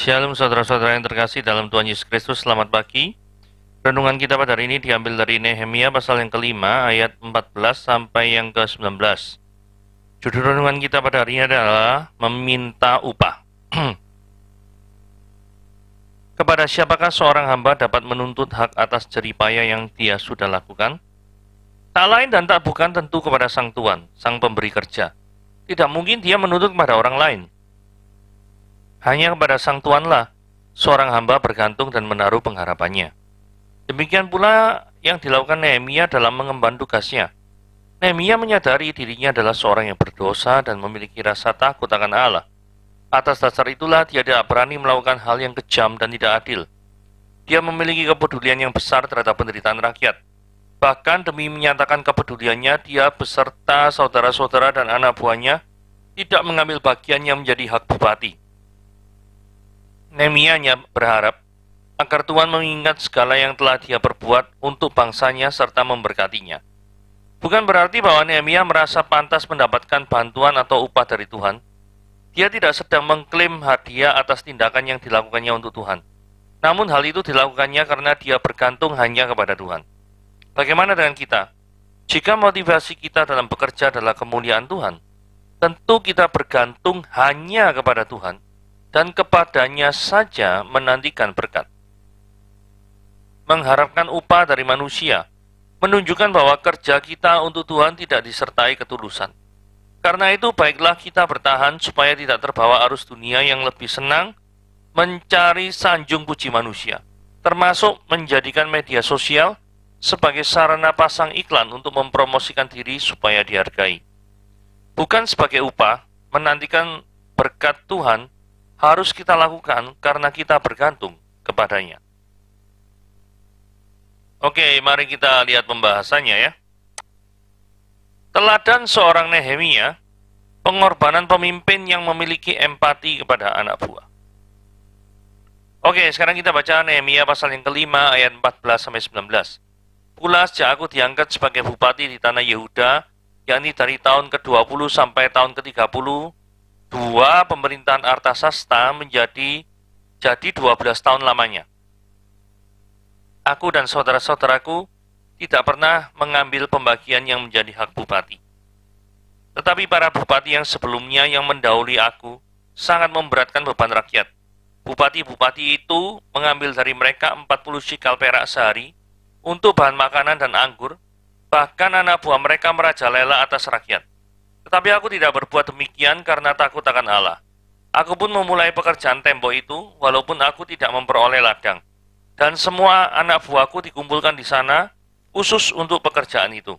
Shalom saudara-saudara yang terkasih dalam Tuhan Yesus Kristus, selamat pagi. Renungan kita pada hari ini diambil dari Nehemia pasal yang kelima ayat 14 sampai yang ke-19. Judul renungan kita pada hari ini adalah meminta upah. Kepada siapakah seorang hamba dapat menuntut hak atas jeripaya yang dia sudah lakukan? Tak lain dan tak bukan tentu kepada sang tuan, sang pemberi kerja. Tidak mungkin dia menuntut kepada orang lain. Hanya kepada sang tuanlah seorang hamba bergantung dan menaruh pengharapannya. Demikian pula yang dilakukan Nehemia dalam mengemban tugasnya. Nehemia menyadari dirinya adalah seorang yang berdosa dan memiliki rasa takut akan Allah. Atas dasar itulah dia tidak berani melakukan hal yang kejam dan tidak adil. Dia memiliki kepedulian yang besar terhadap penderitaan rakyat. Bahkan demi menyatakan kepeduliannya, dia beserta saudara-saudara dan anak buahnya tidak mengambil bagian yang menjadi hak bupati. Nehemia berharap agar Tuhan mengingat segala yang telah dia perbuat untuk bangsanya serta memberkatinya. Bukan berarti bahwa Nehemia merasa pantas mendapatkan bantuan atau upah dari Tuhan. Dia tidak sedang mengklaim hadiah atas tindakan yang dilakukannya untuk Tuhan. Namun hal itu dilakukannya karena dia bergantung hanya kepada Tuhan. Bagaimana dengan kita? Jika motivasi kita dalam bekerja adalah kemuliaan Tuhan, tentu kita bergantung hanya kepada Tuhan dan kepadanya saja menantikan berkat. Mengharapkan upah dari manusia menunjukkan bahwa kerja kita untuk Tuhan tidak disertai ketulusan. Karena itu baiklah kita bertahan supaya tidak terbawa arus dunia yang lebih senang mencari sanjung puji manusia, termasuk menjadikan media sosial sebagai sarana pasang iklan untuk mempromosikan diri supaya dihargai. Bukan sebagai upah, menantikan berkat Tuhan harus kita lakukan karena kita bergantung kepadanya. Oke, mari kita lihat pembahasannya ya. Teladan seorang Nehemia, pengorbanan pemimpin yang memiliki empati kepada anak buah. Oke, sekarang kita baca Nehemia pasal yang kelima ayat 14-19. Pula sejak aku diangkat sebagai bupati di tanah Yehuda, yakni dari tahun ke-20 sampai tahun ke-30, pemerintahan Artasasta jadi 12 tahun lamanya. Aku dan saudara-saudaraku tidak pernah mengambil pembagian yang menjadi hak bupati. Tetapi para bupati yang sebelumnya yang mendahului aku sangat memberatkan beban rakyat. Bupati-bupati itu mengambil dari mereka 40 shikal perak sehari untuk bahan makanan dan anggur, bahkan anak buah mereka merajalela atas rakyat. Tetapi aku tidak berbuat demikian karena takut akan Allah. Aku pun memulai pekerjaan tembok itu, walaupun aku tidak memperoleh ladang. Dan semua anak buahku dikumpulkan di sana, khusus untuk pekerjaan itu.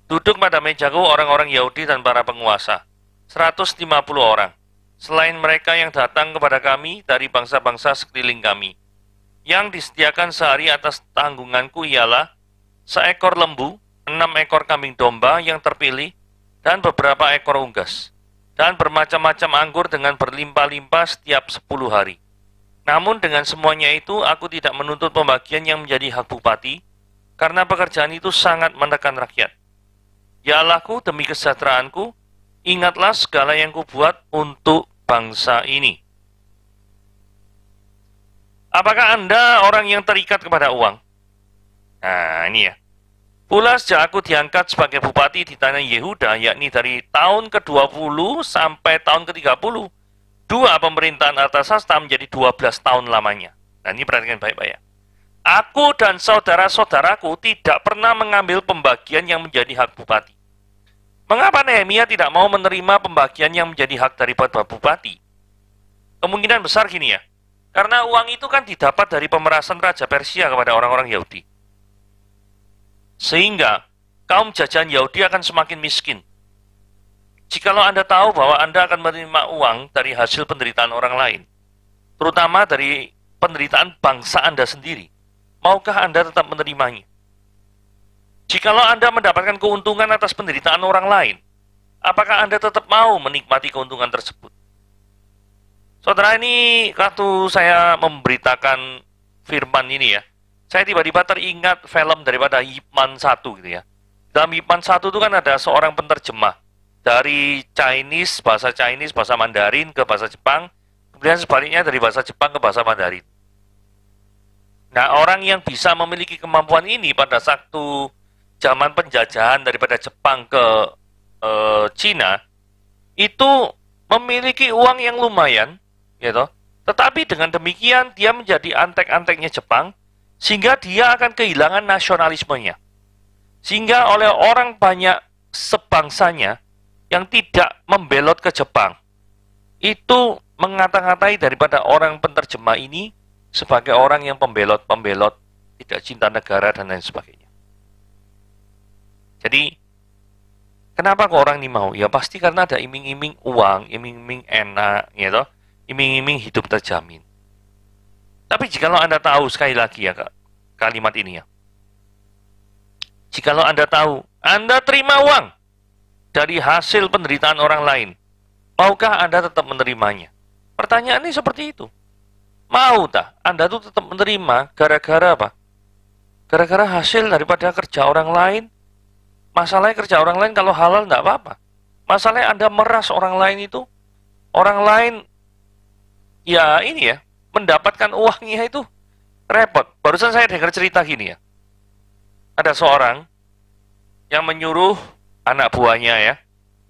Duduk pada mejaku orang-orang Yahudi dan para penguasa, 150 orang. Selain mereka yang datang kepada kami dari bangsa-bangsa sekeliling kami. Yang disediakan sehari atas tanggunganku ialah seekor lembu, 6 ekor kambing domba yang terpilih, dan beberapa ekor unggas, dan bermacam-macam anggur dengan berlimpah-limpah setiap 10 hari. Namun dengan semuanya itu, aku tidak menuntut pembagian yang menjadi hak bupati, karena pekerjaan itu sangat menekan rakyat. Ya Allahku, demi kesejahteraanku, ingatlah segala yang kubuat untuk bangsa ini. Apakah Anda orang yang terikat kepada uang? Nah, ini ya. Pula sejak aku diangkat sebagai bupati di tanah Yehuda, yakni dari tahun ke-20 sampai tahun ke-30, pemerintahan Artasasta menjadi 12 tahun lamanya. Nah, ini perhatikan baik-baik ya. Aku dan saudara-saudaraku tidak pernah mengambil pembagian yang menjadi hak bupati. Mengapa Nehemia tidak mau menerima pembagian yang menjadi hak daripada bupati? Kemungkinan besar gini ya. Karena uang itu kan didapat dari pemerasan Raja Persia kepada orang-orang Yahudi. Sehingga kaum jajahan Yahudi akan semakin miskin. Jikalau Anda tahu bahwa Anda akan menerima uang dari hasil penderitaan orang lain, terutama dari penderitaan bangsa Anda sendiri, maukah Anda tetap menerimanya? Jikalau Anda mendapatkan keuntungan atas penderitaan orang lain, apakah Anda tetap mau menikmati keuntungan tersebut? Saudara, ini waktu saya memberitakan firman ini ya, saya tiba-tiba teringat film daripada Ip Man 1 gitu ya. Dalam Ip Man 1 itu kan ada seorang penterjemah dari bahasa Chinese, bahasa Mandarin ke bahasa Jepang, kemudian sebaliknya dari bahasa Jepang ke bahasa Mandarin. Nah, orang yang bisa memiliki kemampuan ini pada satu zaman penjajahan daripada Jepang ke Cina, itu memiliki uang yang lumayan, gitu. Tetapi dengan demikian dia menjadi antek-anteknya Jepang, sehingga dia akan kehilangan nasionalismenya. Sehingga oleh orang banyak sebangsanya yang tidak membelot ke Jepang, itu mengata-ngatai daripada orang penerjemah ini sebagai orang yang pembelot-pembelot, tidak cinta negara dan lain sebagainya. Jadi, kenapa kok orang ini mau? Ya pasti karena ada iming-iming uang, iming-iming enak, gitu, iming-iming hidup terjamin. Tapi jikalau Anda tahu, sekali lagi ya kalimat ini ya, jikalau Anda tahu, Anda terima uang dari hasil penderitaan orang lain, maukah Anda tetap menerimanya? Pertanyaannya seperti itu. Mau tak? Anda tuh tetap menerima gara-gara apa? Gara-gara hasil daripada kerja orang lain. Masalahnya kerja orang lain kalau halal enggak apa-apa. Masalahnya Anda meras orang lain itu, orang lain ya ini ya, mendapatkan uangnya itu repot. Barusan saya dengar cerita gini ya. Ada seorang yang menyuruh anak buahnya ya,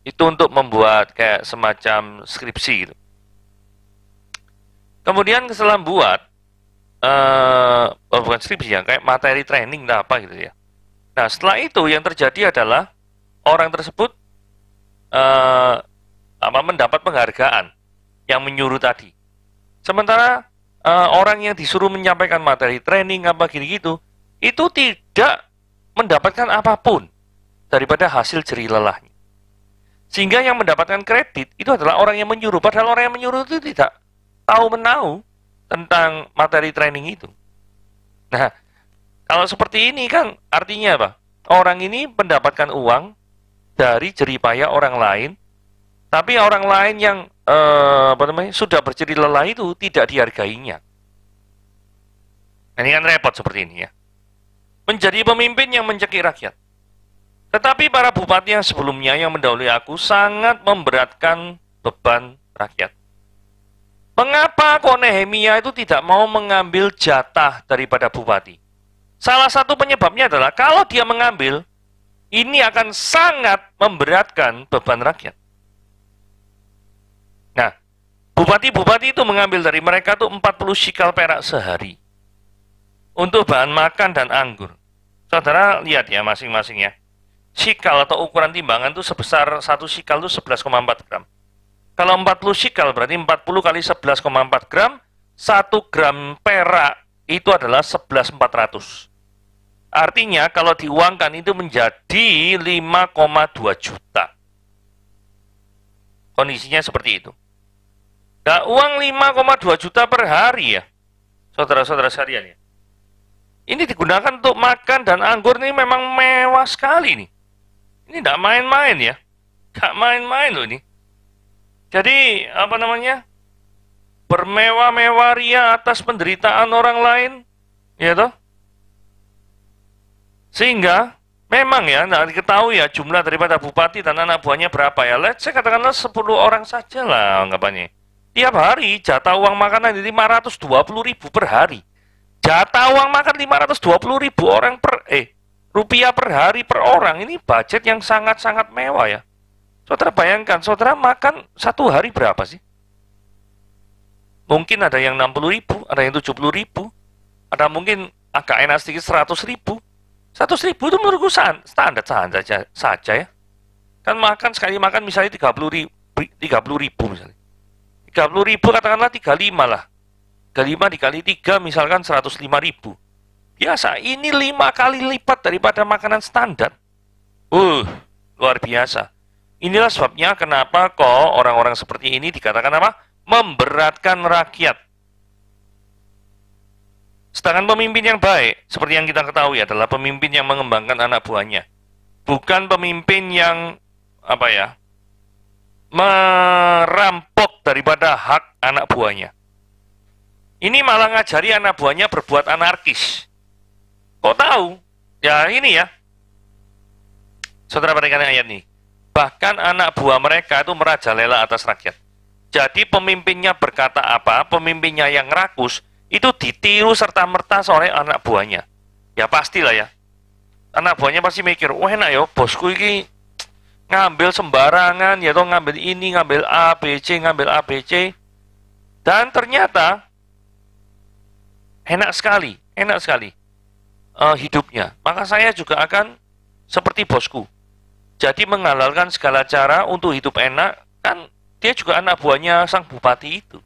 itu untuk membuat kayak semacam skripsi gitu. Kemudian setelah buat, bukan skripsi ya, kayak materi training lah apa gitu ya. Nah setelah itu yang terjadi adalah orang tersebut mendapat penghargaan yang menyuruh tadi. Sementara orang yang disuruh menyampaikan materi training apa gitu-gitu, itu tidak mendapatkan apapun daripada hasil jerih lelahnya. Sehingga yang mendapatkan kredit itu adalah orang yang menyuruh. Padahal orang yang menyuruh itu tidak tahu-menahu tentang materi training itu. Nah, kalau seperti ini kan artinya apa? Orang ini mendapatkan uang dari jeripaya orang lain, tapi orang lain yang sudah berjerih lelah itu tidak dihargainya. Nah, ini kan repot seperti ini ya. Menjadi pemimpin yang mencekik rakyat. Tetapi para bupati yang sebelumnya yang mendahului aku sangat memberatkan beban rakyat. Mengapa kok Nehemia itu tidak mau mengambil jatah daripada bupati? Salah satu penyebabnya adalah kalau dia mengambil, ini akan sangat memberatkan beban rakyat. Nah, bupati-bupati itu mengambil dari mereka tuh 40 shikal perak sehari untuk bahan makan dan anggur. Saudara lihat ya masing-masing ya. Shikal atau ukuran timbangan itu sebesar 1 shikal itu 11,4 gram. Kalau 40 shikal berarti 40 kali 11,4 gram, 1 gram perak itu adalah 11.400. Artinya kalau diuangkan itu menjadi 5,2 juta. Kondisinya seperti itu. Nah, uang 5,2 juta per hari ya, saudara-saudara sekalian ya. Ini digunakan untuk makan dan anggur ini memang mewah sekali nih. Ini tidak main-main ya. Tidak main-main loh ini. Jadi, bermewah-mewah ria atas penderitaan orang lain, ya toh? Sehingga, memang ya, nah diketahui ya, jumlah daripada bupati dan anak buahnya berapa ya. Saya katakanlah 10 orang saja lah anggapannya. Tiap hari, jatah uang makanan 520.000 per hari. Jatah uang makan 520.000 rupiah per hari per orang. Ini budget yang sangat-sangat mewah ya. Saudara bayangkan, saudara makan satu hari berapa sih? Mungkin ada yang 60.000, ada yang 70.000, ada mungkin agak enak sedikit 100.000. 100.000 itu menurutku standar saja ya. Kan makan sekali makan misalnya 30.000 misalnya. 30.000 katakanlah 35 lah. 35 dikali 3 misalkan 105.000. Biasa, ini 5 kali lipat daripada makanan standar. Luar biasa. Inilah sebabnya kenapa kok orang-orang seperti ini dikatakan apa? Memberatkan rakyat. Sedangkan pemimpin yang baik, seperti yang kita ketahui adalah pemimpin yang mengembangkan anak buahnya. Bukan pemimpin yang merampok daripada hak anak buahnya. Ini malah ngajari anak buahnya berbuat anarkis. Kok tahu? Ya ini ya. Saudara perhatikan ayat ini. Bahkan anak buah mereka itu merajalela atas rakyat. Jadi pemimpinnya berkata apa, pemimpinnya yang rakus, itu ditiru serta-merta oleh anak buahnya. Ya pastilah ya. Anak buahnya pasti mikir, wah enak ya, bosku ini ngambil sembarangan, ya toh ngambil ini, ngambil A, B, C, ngambil A, B, C. Dan ternyata enak sekali hidupnya. Maka saya juga akan seperti bosku. Jadi menghalalkan segala cara untuk hidup enak, kan dia juga anak buahnya sang bupati itu.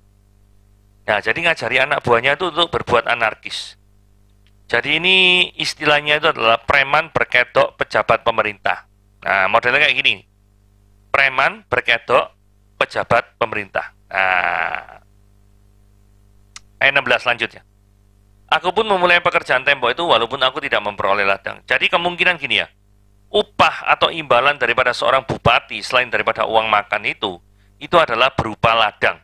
Nah, jadi ngajari anak buahnya itu untuk berbuat anarkis. Jadi ini istilahnya itu adalah preman berkedok pejabat pemerintah. Nah, modelnya kayak gini. Preman berkedok pejabat pemerintah. Nah, ayat 16 lanjutnya. Aku pun memulai pekerjaan tembok itu walaupun aku tidak memperoleh ladang. Jadi kemungkinan gini ya. Upah atau imbalan daripada seorang bupati selain daripada uang makan itu adalah berupa ladang.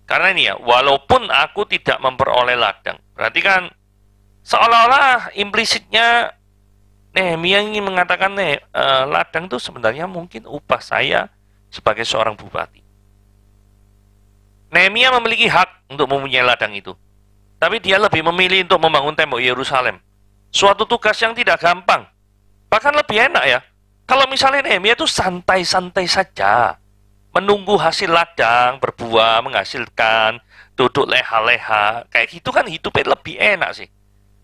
Karena ini ya, walaupun aku tidak memperoleh ladang. Berarti kan seolah-olah implisitnya Nehemia ingin mengatakan ladang itu sebenarnya mungkin upah saya sebagai seorang bupati. Nehemia memiliki hak untuk mempunyai ladang itu. Tapi dia lebih memilih untuk membangun tembok Yerusalem. Suatu tugas yang tidak gampang. Bahkan lebih enak ya. Kalau misalnya Nehemia itu santai-santai saja. Menunggu hasil ladang, berbuah, menghasilkan, duduk leha-leha. Kayak gitu kan hidupnya lebih enak sih.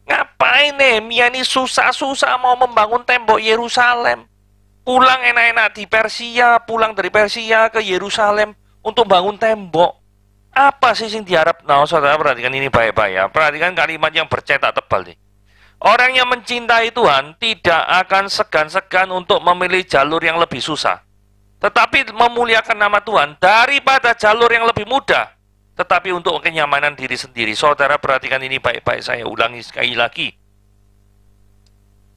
Ngapain Nehemia ini susah-susah mau membangun tembok Yerusalem? Pulang enak-enak di Persia, pulang dari Persia ke Yerusalem untuk bangun tembok. Apa sih yang diharap? Nah, saudara perhatikan ini baik-baik ya. Perhatikan kalimat yang bercetak tebal nih. Orang yang mencintai Tuhan tidak akan segan-segan untuk memilih jalur yang lebih susah. Tetapi memuliakan nama Tuhan daripada jalur yang lebih mudah. Tetapi untuk kenyamanan diri sendiri. Saudara perhatikan ini baik-baik, saya ulangi sekali lagi.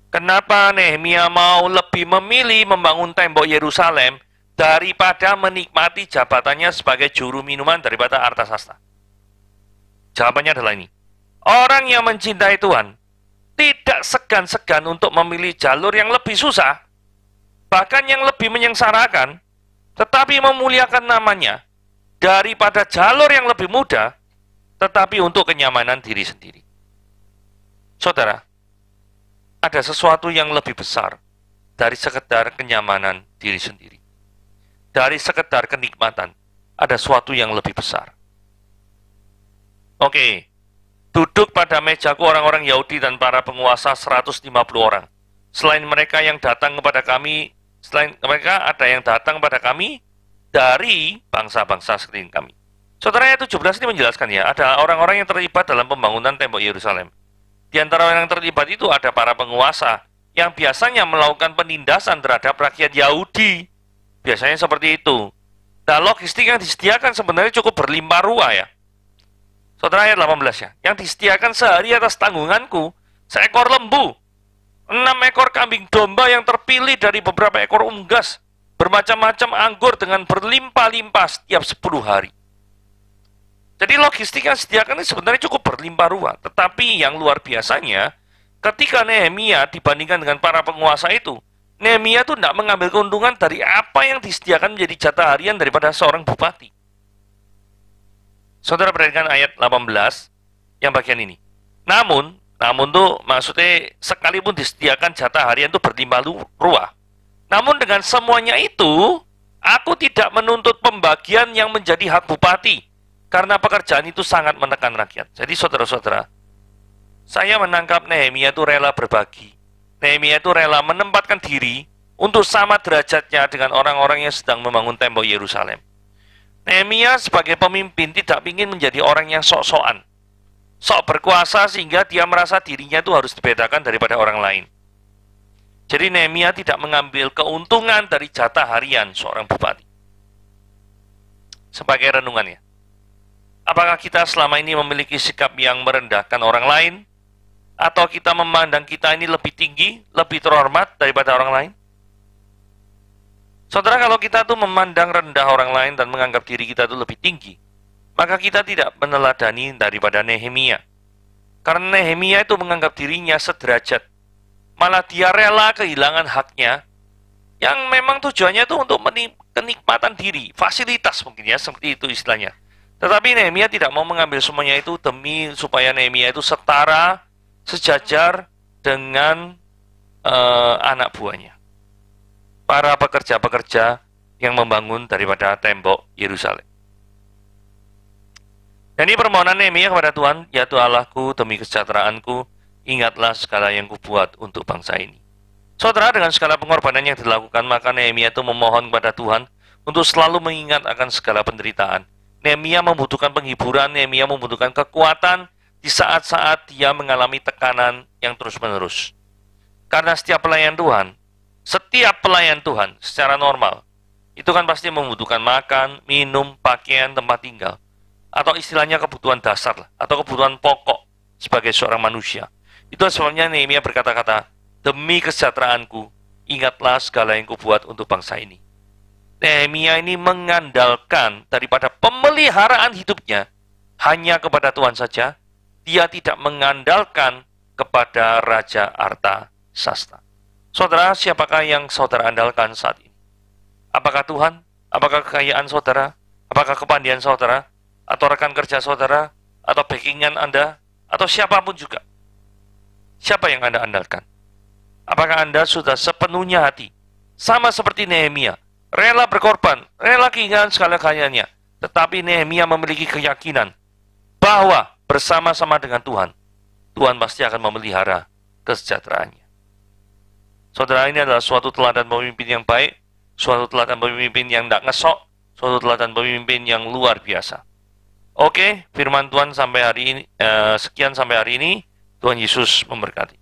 Kenapa Nehemia mau lebih memilih membangun tembok Yerusalem daripada menikmati jabatannya sebagai juru minuman daripada Artasasta? Jawabannya adalah ini. Orang yang mencintai Tuhan tidak segan-segan untuk memilih jalur yang lebih susah, bahkan yang lebih menyengsarakan, tetapi memuliakan namanya daripada jalur yang lebih mudah, tetapi untuk kenyamanan diri sendiri. Saudara, ada sesuatu yang lebih besar dari sekedar kenyamanan diri sendiri. Dari sekedar kenikmatan, ada sesuatu yang lebih besar. Oke, duduk pada mejaku orang-orang Yahudi dan para penguasa 150 orang. Selain mereka yang datang kepada kami, selain mereka ada yang datang kepada kami dari bangsa-bangsa sekeliling kami. Saudara, ayat 17 ini menjelaskan ya, ada orang-orang yang terlibat dalam pembangunan tembok Yerusalem. Di antara orang yang terlibat itu ada para penguasa yang biasanya melakukan penindasan terhadap rakyat Yahudi. Biasanya seperti itu. Nah, logistik yang disediakan sebenarnya cukup berlimpah ruah ya. Saudara, ayat 18 ya. Yang disediakan sehari atas tanggunganku, seekor lembu, 6 ekor kambing domba yang terpilih dari beberapa ekor unggas, bermacam-macam anggur dengan berlimpah-limpah setiap 10 hari. Jadi logistik yang disediakan ini sebenarnya cukup berlimpah ruah. Tetapi yang luar biasanya, ketika Nehemia dibandingkan dengan para penguasa itu, Nehemia itu tidak mengambil keuntungan dari apa yang disediakan menjadi jatah harian daripada seorang bupati. Saudara perhatikan ayat 18 yang bagian ini. Namun tuh maksudnya sekalipun disediakan jatah harian itu berlimpah ruah. Namun dengan semuanya itu, aku tidak menuntut pembagian yang menjadi hak bupati. Karena pekerjaan itu sangat menekan rakyat. Jadi saudara-saudara, saya menangkap Nehemia itu rela berbagi. Nehemia itu rela menempatkan diri untuk sama derajatnya dengan orang-orang yang sedang membangun tembok Yerusalem. Nehemia sebagai pemimpin tidak ingin menjadi orang yang sok-sokan. Sok berkuasa sehingga dia merasa dirinya itu harus dibedakan daripada orang lain. Jadi Nehemia tidak mengambil keuntungan dari jatah harian seorang bupati. Sebagai renungannya, apakah kita selama ini memiliki sikap yang merendahkan orang lain? Atau kita memandang kita ini lebih tinggi, lebih terhormat daripada orang lain? Saudara, kalau kita tuh memandang rendah orang lain dan menganggap diri kita itu lebih tinggi, maka kita tidak meneladani daripada Nehemia. Karena Nehemia itu menganggap dirinya sederajat. Malah dia rela kehilangan haknya yang memang tujuannya itu untuk kenikmatan diri, fasilitas mungkin ya, seperti itu istilahnya. Tetapi Nehemia tidak mau mengambil semuanya itu demi supaya Nehemia itu setara, sejajar dengan anak buahnya, para pekerja-pekerja yang membangun daripada tembok Yerusalem. Dan ini permohonan Nehemia kepada Tuhan, ya Tuhan Allahku, demi kesejahteraanku, ingatlah segala yang kubuat untuk bangsa ini. Saudara, dengan segala pengorbanan yang dilakukan, maka Nehemia itu memohon kepada Tuhan untuk selalu mengingat akan segala penderitaan. Nehemia membutuhkan penghiburan, Nehemia membutuhkan kekuatan di saat-saat dia mengalami tekanan yang terus-menerus. Karena setiap pelayan Tuhan secara normal, itu kan pasti membutuhkan makan, minum, pakaian, tempat tinggal. Atau istilahnya kebutuhan dasar lah, atau kebutuhan pokok sebagai seorang manusia. Itu sebabnya Nehemia berkata-kata, demi kesejahteraanku, ingatlah segala yang kubuat untuk bangsa ini. Nehemia ini mengandalkan daripada pemeliharaan hidupnya hanya kepada Tuhan saja. Dia tidak mengandalkan kepada Raja Artasasta. Saudara, siapakah yang saudara andalkan saat ini? Apakah Tuhan? Apakah kekayaan saudara? Apakah kepandaian saudara? Atau rekan kerja saudara, atau backingan Anda, atau siapapun juga. Siapa yang Anda andalkan? Apakah Anda sudah sepenuhnya hati, sama seperti Nehemia, rela berkorban, rela kehilangan segala kekayaannya, tetapi Nehemia memiliki keyakinan bahwa bersama-sama dengan Tuhan, Tuhan pasti akan memelihara kesejahteraannya. Saudara, ini adalah suatu teladan pemimpin yang baik, suatu teladan pemimpin yang tidak ngesok, suatu teladan pemimpin yang luar biasa. Oke, firman Tuhan sampai hari ini, sekian sampai hari ini. Tuhan Yesus memberkati.